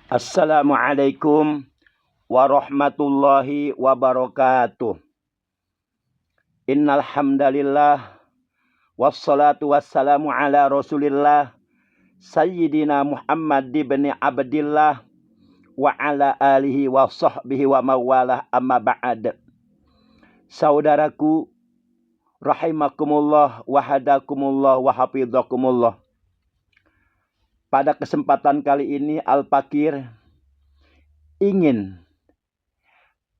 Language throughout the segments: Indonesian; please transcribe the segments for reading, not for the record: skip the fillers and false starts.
Assalamualaikum warahmatullahi wabarakatuh. Innal hamdalillah wassalatu wassalamu ala Rasulillah Sayyidina Muhammad ibn Abdillah wa ala alihi wa sahbihi wa mawalah amma ba'd. Saudaraku rahimakumullah wa hadakumullah wa hafidhakumullah. Pada kesempatan kali ini Al-Fakir ingin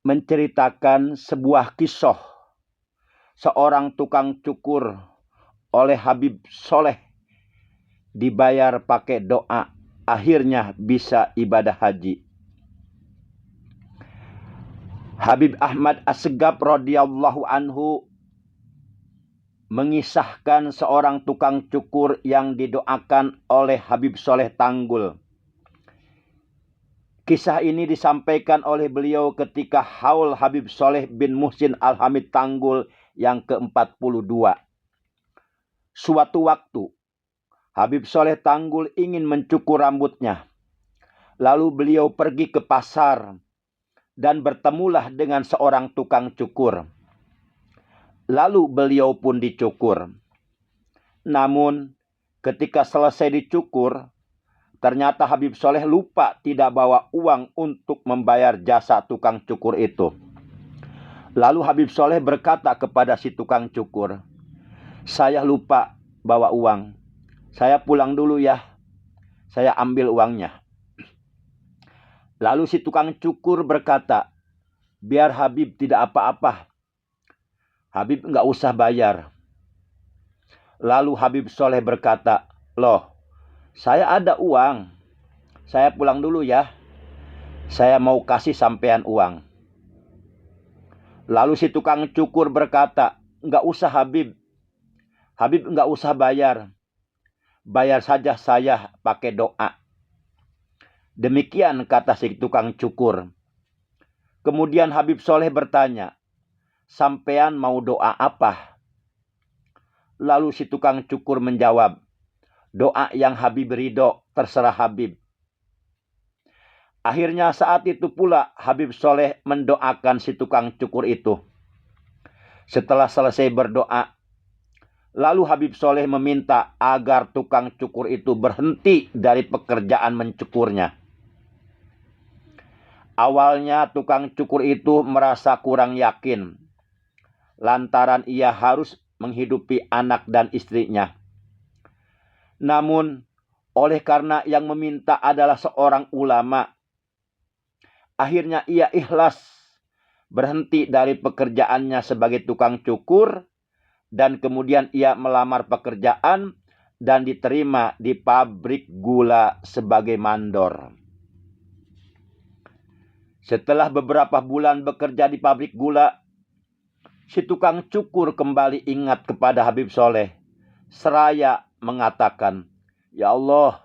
menceritakan sebuah kisah seorang tukang cukur oleh Habib Soleh dibayar pakai doa, akhirnya bisa ibadah haji. Habib Ahmad Assegaf radhiyallahu anhu mengisahkan seorang tukang cukur yang didoakan oleh Habib Soleh Tanggul. Kisah ini disampaikan oleh beliau ketika haul Habib Soleh bin Muhsin Al-Hamid Tanggul yang ke-42. Suatu waktu, Habib Soleh Tanggul ingin mencukur rambutnya. Lalu beliau pergi ke pasar dan bertemulah dengan seorang tukang cukur. Lalu beliau pun dicukur. Namun, ketika selesai dicukur, ternyata Habib Soleh lupa tidak bawa uang untuk membayar jasa tukang cukur itu. Lalu Habib Soleh berkata kepada si tukang cukur, "Saya lupa bawa uang. Saya pulang dulu ya. Saya ambil uangnya." Lalu si tukang cukur berkata, "Biar Habib tidak apa-apa. Habib nggak usah bayar." Lalu Habib Soleh berkata, "Loh, saya ada uang. Saya pulang dulu ya. Saya mau kasih sampean uang." Lalu si tukang cukur berkata, "Nggak usah Habib. Habib nggak usah bayar. Bayar saja saya pakai doa." Demikian kata si tukang cukur. Kemudian Habib Soleh bertanya, "Sampean mau doa apa?" Lalu si tukang cukur menjawab, "Doa yang Habib ridho, terserah Habib." Akhirnya saat itu pula Habib Soleh mendoakan si tukang cukur itu. Setelah selesai berdoa, lalu Habib Soleh meminta agar tukang cukur itu berhenti dari pekerjaan mencukurnya. Awalnya tukang cukur itu merasa kurang yakin, lantaran ia harus menghidupi anak dan istrinya. Namun, oleh karena yang meminta adalah seorang ulama, akhirnya ia ikhlas berhenti dari pekerjaannya sebagai tukang cukur dan kemudian ia melamar pekerjaan dan diterima di pabrik gula sebagai mandor. Setelah beberapa bulan bekerja di pabrik gula, si tukang cukur kembali ingat kepada Habib Soleh, seraya mengatakan, "Ya Allah,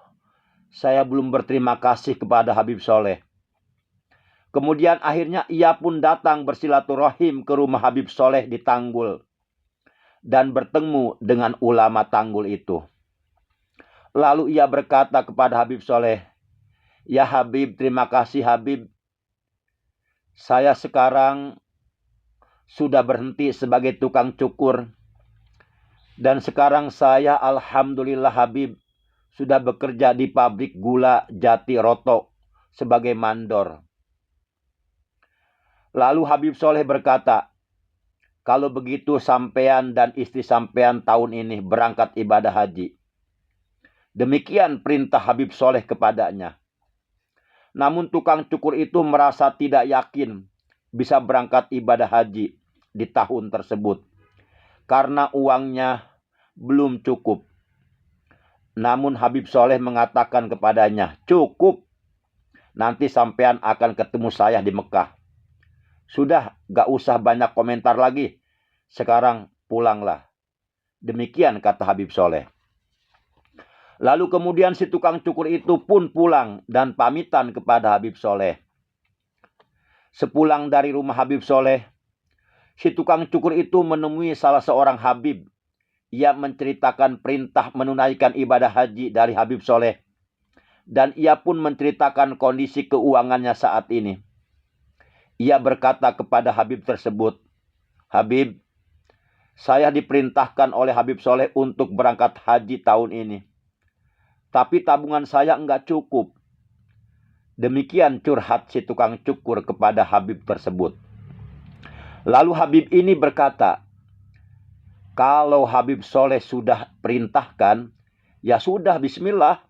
saya belum berterima kasih kepada Habib Soleh." Kemudian akhirnya ia pun datang bersilaturahim ke rumah Habib Soleh di Tanggul dan bertemu dengan ulama Tanggul itu. Lalu ia berkata kepada Habib Soleh, "Ya Habib, terima kasih Habib. Saya sekarang sudah berhenti sebagai tukang cukur. Dan sekarang saya alhamdulillah Habib sudah bekerja di pabrik gula Jati Roto sebagai mandor." Lalu Habib Soleh berkata, "Kalau begitu sampean dan istri sampean tahun ini berangkat ibadah haji." Demikian perintah Habib Soleh kepadanya. Namun tukang cukur itu merasa tidak yakin bisa berangkat ibadah haji di tahun tersebut, karena uangnya belum cukup. Namun Habib Soleh mengatakan kepadanya, "Cukup, nanti sampean akan ketemu saya di Mekah. Sudah, gak usah banyak komentar lagi. Sekarang pulanglah." Demikian kata Habib Soleh. Lalu kemudian si tukang cukur itu pun pulang dan pamitan kepada Habib Soleh. Sepulang dari rumah Habib Soleh, si tukang cukur itu menemui salah seorang Habib. Ia menceritakan perintah menunaikan ibadah haji dari Habib Soleh. dan ia pun menceritakan kondisi keuangannya saat ini. Ia berkata kepada Habib tersebut, "Habib, saya diperintahkan oleh Habib Soleh untuk berangkat haji tahun ini. Tapi tabungan saya enggak cukup." Demikian curhat si tukang cukur kepada Habib tersebut. Lalu Habib ini berkata, "Kalau Habib Soleh sudah perintahkan, ya sudah, bismillah.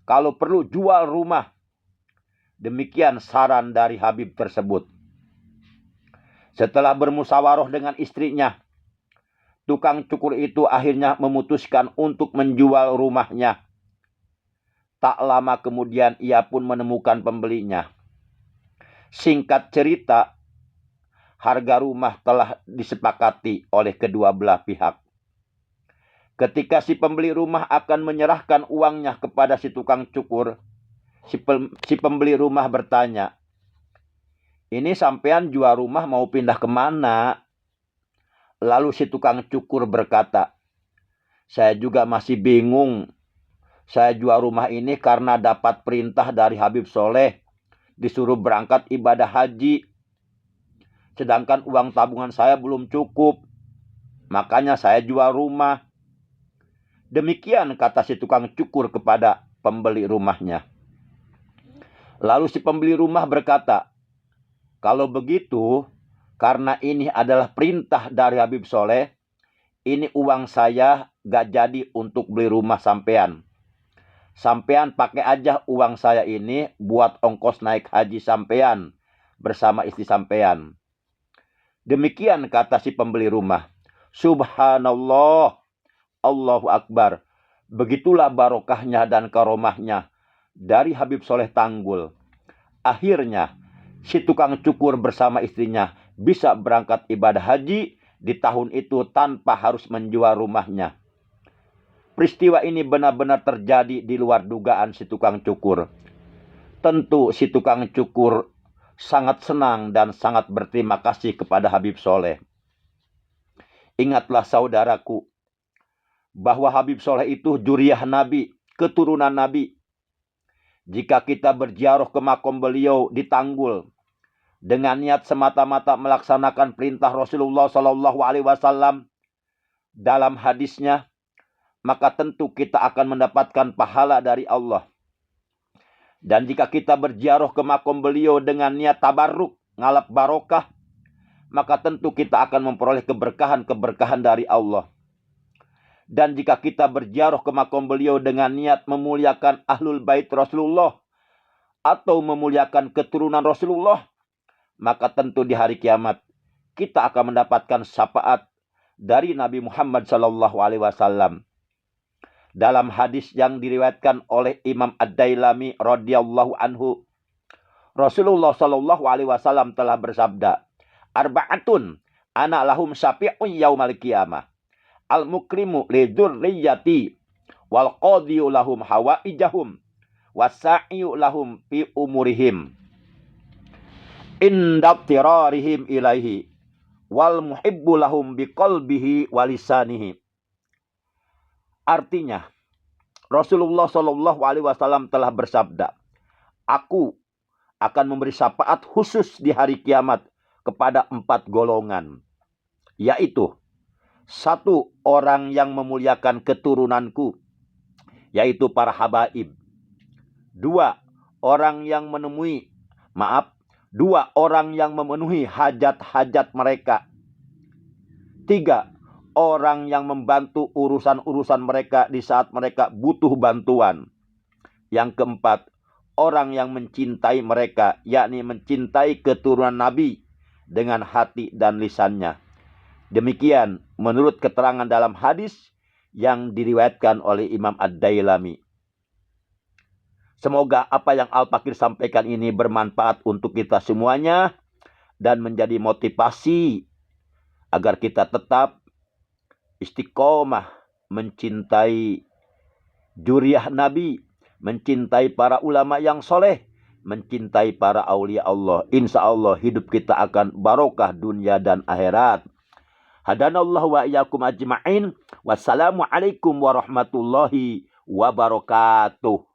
Kalau perlu jual rumah." Demikian saran dari Habib tersebut. Setelah bermusyawarah dengan istrinya, tukang cukur itu akhirnya memutuskan untuk menjual rumahnya. Tak lama kemudian ia pun menemukan pembelinya. Singkat cerita, harga rumah telah disepakati oleh kedua belah pihak. Ketika si pembeli rumah akan menyerahkan uangnya kepada si tukang cukur, si pembeli rumah bertanya, "Ini sampean jual rumah mau pindah kemana?" Lalu si tukang cukur berkata, "Saya juga masih bingung. Saya jual rumah ini karena dapat perintah dari Habib Soleh, disuruh berangkat ibadah haji. Sedangkan uang tabungan saya belum cukup. Makanya saya jual rumah." Demikian kata si tukang cukur kepada pembeli rumahnya. Lalu si pembeli rumah berkata, "Kalau begitu, karena ini adalah perintah dari Habib Soleh, ini uang saya gak jadi untuk beli rumah sampean. Sampean pakai aja uang saya ini buat ongkos naik haji sampean bersama istri sampean." Demikian kata si pembeli rumah. Subhanallah, Allahu Akbar. Begitulah barokahnya dan karomahnya dari Habib Soleh Tanggul. Akhirnya, si tukang cukur bersama istrinya bisa berangkat ibadah haji di tahun itu tanpa harus menjual rumahnya. Peristiwa ini benar-benar terjadi di luar dugaan si tukang cukur. Tentu si tukang cukur sangat senang dan sangat berterima kasih kepada Habib Soleh. Ingatlah saudaraku, bahwa Habib Soleh itu juriyah Nabi, keturunan Nabi. Jika kita berziarah ke makom beliau di Tanggul dengan niat semata-mata melaksanakan perintah Rasulullah SAW dalam hadisnya, maka tentu kita akan mendapatkan pahala dari Allah. Dan jika kita berziarah ke makom beliau dengan niat tabarruk, ngalap barokah, maka tentu kita akan memperoleh keberkahan-keberkahan dari Allah. Dan jika kita berziarah ke makom beliau dengan niat memuliakan ahlul bait Rasulullah atau memuliakan keturunan Rasulullah, maka tentu di hari kiamat kita akan mendapatkan syafaat dari Nabi Muhammad SAW. Dalam hadis yang diriwayatkan oleh Imam Ad-Dailami radhiyallahu anhu, Rasulullah SAW telah bersabda, "Arba'atun ana lahum syafi'un yaumal qiyamah. Al-mukrimu li dzurriyyati wal qadhiyu lahum hawaijahum wasa'iyu lahum fi umurihim indabtirarihim ilaihi wal muhibbu lahum biqalbihi walisanihi." Artinya, Rasulullah SAW telah bersabda, "Aku akan memberi syafaat khusus di hari kiamat kepada 4 golongan, yaitu 1, orang yang memuliakan keturunanku, yaitu para habaib. 2, orang yang memenuhi hajat-hajat mereka. 3, orang yang membantu urusan-urusan mereka di saat mereka butuh bantuan. Yang keempat, orang yang mencintai mereka, yakni mencintai keturunan Nabi dengan hati dan lisannya." Demikian menurut keterangan dalam hadis yang diriwayatkan oleh Imam Ad-Dailami. Semoga apa yang Al-Fakir sampaikan ini bermanfaat untuk kita semuanya dan menjadi motivasi agar kita tetap istiqomah mencintai juriyah Nabi, mencintai para ulama yang soleh, mencintai para aulia Allah. Insya Allah hidup kita akan barokah dunia dan akhirat. Hadanallahu wa iyyakum ajma'in. Wassalamualaikum warahmatullahi wabarakatuh.